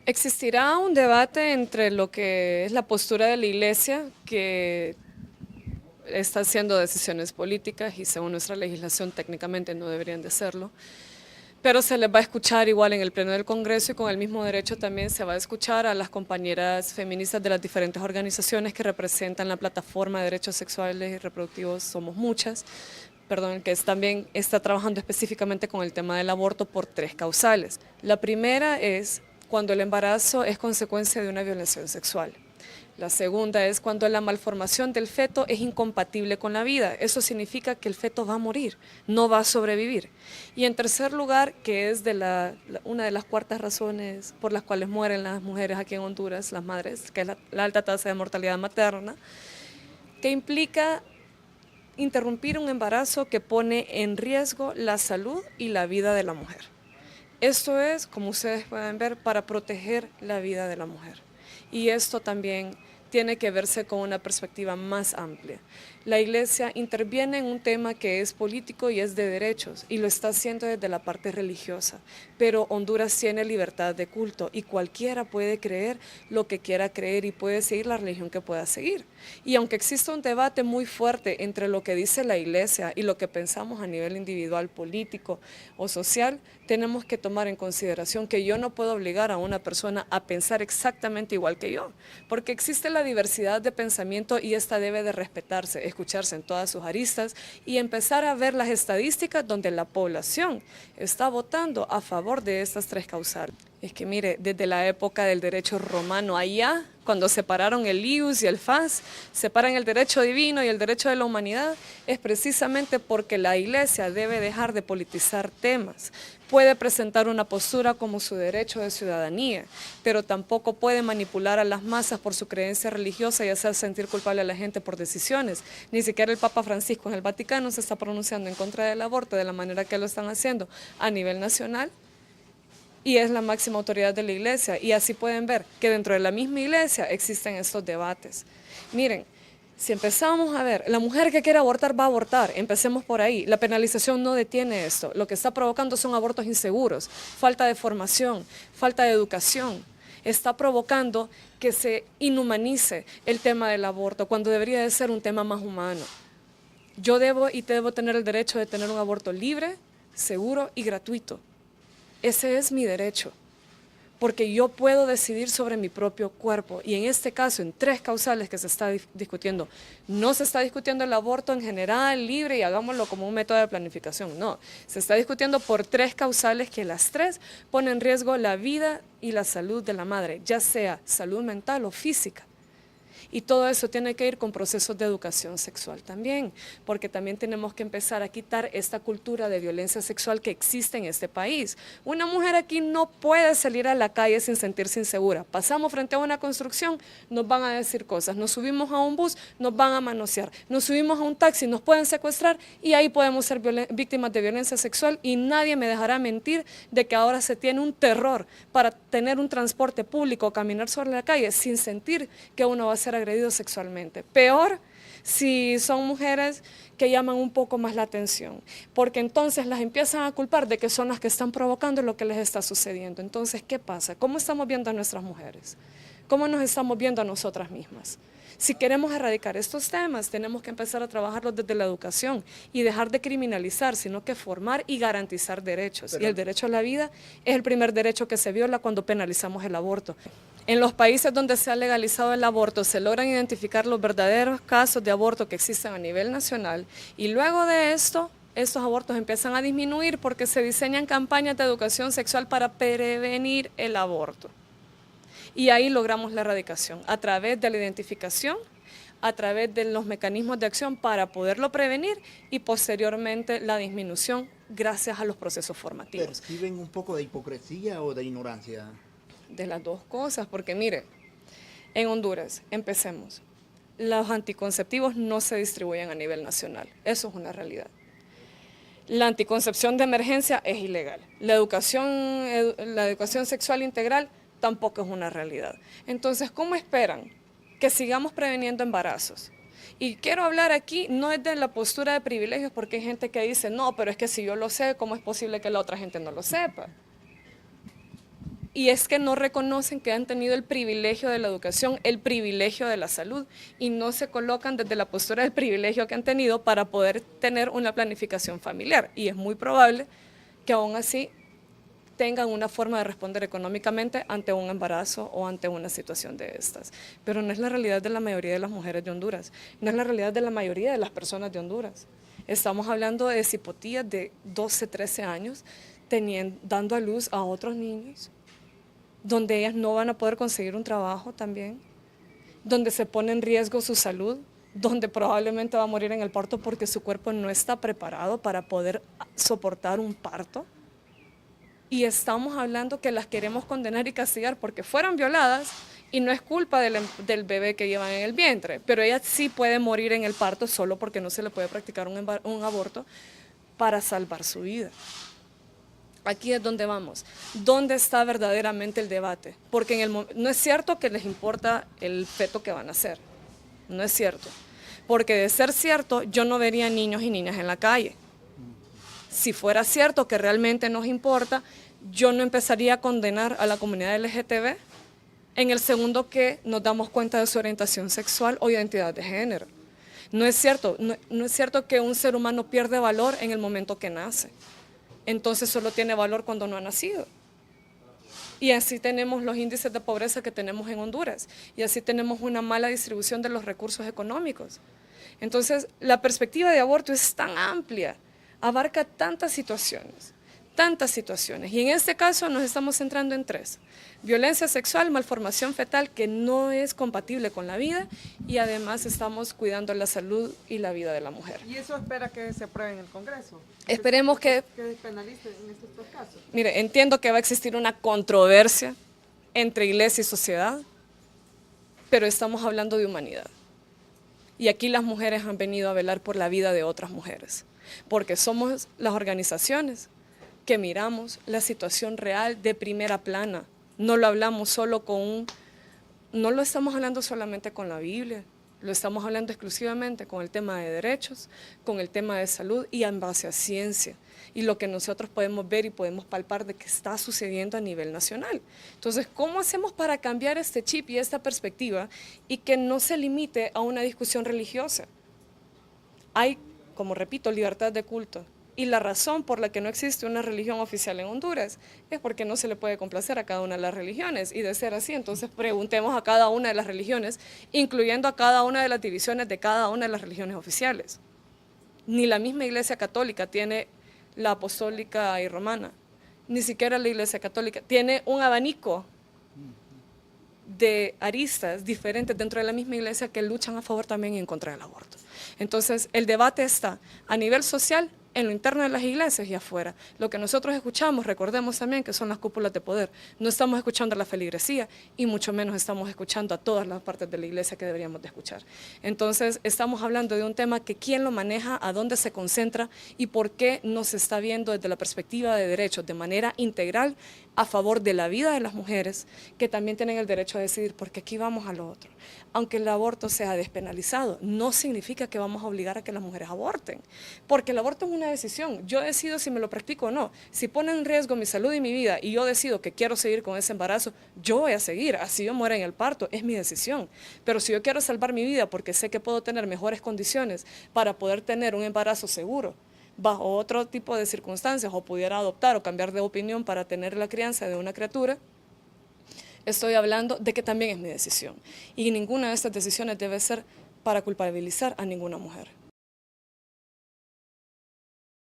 Existirá un debate entre lo que es la postura de la Iglesia, que está haciendo decisiones políticas y según nuestra legislación técnicamente no deberían de serlo, pero se les va a escuchar igual en el Pleno del Congreso y con el mismo derecho también se va a escuchar a las compañeras feministas de las diferentes organizaciones que representan la plataforma de derechos sexuales y reproductivos Somos Muchas, perdón, que también está trabajando específicamente con el tema del aborto por tres causales. La primera es cuando el embarazo es consecuencia de una violación sexual. La segunda es cuando la malformación del feto es incompatible con la vida. Eso significa que el feto va a morir, no va a sobrevivir. Y en tercer lugar, que es una de las cuartas razones por las cuales mueren las mujeres aquí en Honduras, las madres, que es la alta tasa de mortalidad materna, que implica interrumpir un embarazo que pone en riesgo la salud y la vida de la mujer. Esto es, como ustedes pueden ver, para proteger la vida de la mujer. Y esto también tiene que verse con una perspectiva más amplia. La Iglesia interviene en un tema que es político y es de derechos, y lo está haciendo desde la parte religiosa, pero Honduras tiene libertad de culto y cualquiera puede creer lo que quiera creer y puede seguir la religión que pueda seguir. Y aunque exista un debate muy fuerte entre lo que dice la Iglesia y lo que pensamos a nivel individual, político o social, tenemos que tomar en consideración que yo no puedo obligar a una persona a pensar exactamente igual que yo, porque existe la diversidad de pensamiento y esta debe de respetarse, escucharse en todas sus aristas y empezar a ver las estadísticas donde la población está votando a favor de estas tres causales. Es que mire, desde la época del derecho romano allá, cuando separaron el ius y el fas, separan el derecho divino y el derecho de la humanidad, es precisamente porque la Iglesia debe dejar de politizar temas. Puede presentar una postura como su derecho de ciudadanía, pero tampoco puede manipular a las masas por su creencia religiosa y hacer sentir culpable a la gente por decisiones. Ni siquiera el Papa Francisco en el Vaticano se está pronunciando en contra del aborto de la manera que lo están haciendo a nivel nacional, y es la máxima autoridad de la Iglesia. Y así pueden ver que dentro de la misma Iglesia existen estos debates. Miren, si empezamos a ver, la mujer que quiere abortar va a abortar, empecemos por ahí. La penalización no detiene esto. Lo que está provocando son abortos inseguros, falta de formación, falta de educación. Está provocando que se inhumanice el tema del aborto cuando debería de ser un tema más humano. Yo debo tener el derecho de tener un aborto libre, seguro y gratuito. Ese es mi derecho, porque yo puedo decidir sobre mi propio cuerpo. Y en este caso, en tres causales que se está discutiendo, no se está discutiendo el aborto en general, libre, y hagámoslo como un método de planificación. No, se está discutiendo por tres causales que las tres ponen en riesgo la vida y la salud de la madre, ya sea salud mental o física. Y todo eso tiene que ir con procesos de educación sexual también, porque también tenemos que empezar a quitar esta cultura de violencia sexual que existe en este país. Una mujer aquí no puede salir a la calle sin sentirse insegura. Pasamos frente a una construcción, nos van a decir cosas. Nos subimos a un bus, nos van a manosear. Nos subimos a un taxi, nos pueden secuestrar y ahí podemos ser víctimas de violencia sexual, y nadie me dejará mentir de que ahora se tiene un terror para tener un transporte público o caminar sobre la calle sin sentir que uno va a ser agredido sexualmente. Peor si son mujeres que llaman un poco más la atención, porque entonces las empiezan a culpar de que son las que están provocando lo que les está sucediendo. Entonces, ¿qué pasa? ¿Cómo estamos viendo a nuestras mujeres? ¿Cómo nos estamos viendo a nosotras mismas? Si queremos erradicar estos temas, tenemos que empezar a trabajarlos desde la educación y dejar de criminalizar, sino que formar y garantizar derechos. Y el derecho a la vida es el primer derecho que se viola cuando penalizamos el aborto. En los países donde se ha legalizado el aborto se logran identificar los verdaderos casos de aborto que existen a nivel nacional, y luego de esto estos abortos empiezan a disminuir porque se diseñan campañas de educación sexual para prevenir el aborto. Y ahí logramos la erradicación, a través de la identificación, a través de los mecanismos de acción para poderlo prevenir, y posteriormente la disminución gracias a los procesos formativos. ¿Perciben un poco de hipocresía o de ignorancia? De las dos cosas, porque mire, en Honduras, empecemos, los anticonceptivos no se distribuyen a nivel nacional, eso es una realidad. La anticoncepción de emergencia es ilegal, la educación sexual integral tampoco es una realidad. Entonces, ¿cómo esperan que sigamos preveniendo embarazos? Y quiero hablar aquí, no es de la postura de privilegios, porque hay gente que dice, no, pero es que si yo lo sé, ¿cómo es posible que la otra gente no lo sepa? Y es que no reconocen que han tenido el privilegio de la educación, el privilegio de la salud, y no se colocan desde la postura del privilegio que han tenido para poder tener una planificación familiar. Y es muy probable que aún así tengan una forma de responder económicamente ante un embarazo o ante una situación de estas. Pero no es la realidad de la mayoría de las mujeres de Honduras, no es la realidad de la mayoría de las personas de Honduras. Estamos hablando de cipotías de 12, 13 años, dando a luz a otros niños, donde ellas no van a poder conseguir un trabajo también, donde se pone en riesgo su salud, donde probablemente va a morir en el parto porque su cuerpo no está preparado para poder soportar un parto. Y estamos hablando que las queremos condenar y castigar porque fueron violadas y no es culpa del bebé que llevan en el vientre, pero ella sí puede morir en el parto solo porque no se le puede practicar un aborto para salvar su vida. Aquí es donde vamos. ¿Dónde está verdaderamente el debate? Porque no es cierto que les importa el feto que van a hacer. No es cierto. Porque de ser cierto, yo no vería niños y niñas en la calle. Si fuera cierto que realmente nos importa, yo no empezaría a condenar a la comunidad LGTB en el segundo que nos damos cuenta de su orientación sexual o identidad de género. No es cierto, no es cierto que un ser humano pierde valor en el momento que nace. Entonces solo tiene valor cuando no ha nacido. Y así tenemos los índices de pobreza que tenemos en Honduras. Y así tenemos una mala distribución de los recursos económicos. Entonces, la perspectiva de aborto es tan amplia, abarca tantas situaciones. Y en este caso nos estamos centrando en 3. Violencia sexual, malformación fetal que no es compatible con la vida y además estamos cuidando la salud y la vida de la mujer. ¿Y eso espera que se apruebe en el Congreso? Esperemos que despenalice en estos 2 casos. Mire, entiendo que va a existir una controversia entre iglesia y sociedad, pero estamos hablando de humanidad. Y aquí las mujeres han venido a velar por la vida de otras mujeres, porque somos las organizaciones que miramos la situación real de primera plana. No lo hablamos solo no lo estamos hablando solamente con la Biblia, lo estamos hablando exclusivamente con el tema de derechos, con el tema de salud y en base a ciencia. Y lo que nosotros podemos ver y podemos palpar de que está sucediendo a nivel nacional. Entonces, ¿cómo hacemos para cambiar este chip y esta perspectiva y que no se limite a una discusión religiosa? Hay, como repito, libertad de culto. Y la razón por la que no existe una religión oficial en Honduras es porque no se le puede complacer a cada una de las religiones. Y de ser así, entonces preguntemos a cada una de las religiones, incluyendo a cada una de las divisiones de cada una de las religiones oficiales. Ni la misma Iglesia Católica tiene la apostólica y romana, ni siquiera la Iglesia Católica. Tiene un abanico de aristas diferentes dentro de la misma iglesia que luchan a favor también y en contra del aborto. Entonces, el debate está a nivel social, en lo interno de las iglesias y afuera. Lo que nosotros escuchamos, recordemos también que son las cúpulas de poder. No estamos escuchando a la feligresía y mucho menos estamos escuchando a todas las partes de la iglesia que deberíamos de escuchar. Entonces, estamos hablando de un tema que quién lo maneja, a dónde se concentra y por qué no se está viendo desde la perspectiva de derechos de manera integral a favor de la vida de las mujeres que también tienen el derecho a decidir, porque aquí vamos a lo otro. Aunque el aborto sea despenalizado, no significa que vamos a obligar a que las mujeres aborten, porque el aborto es una decisión. Yo decido si me lo practico o no. Si pone en riesgo mi salud y mi vida y yo decido que quiero seguir con ese embarazo, yo voy a seguir, así yo muera en el parto, es mi decisión. Pero si yo quiero salvar mi vida porque sé que puedo tener mejores condiciones para poder tener un embarazo seguro, bajo otro tipo de circunstancias, o pudiera adoptar o cambiar de opinión para tener la crianza de una criatura, estoy hablando de que también es mi decisión. Y ninguna de estas decisiones debe ser para culpabilizar a ninguna mujer.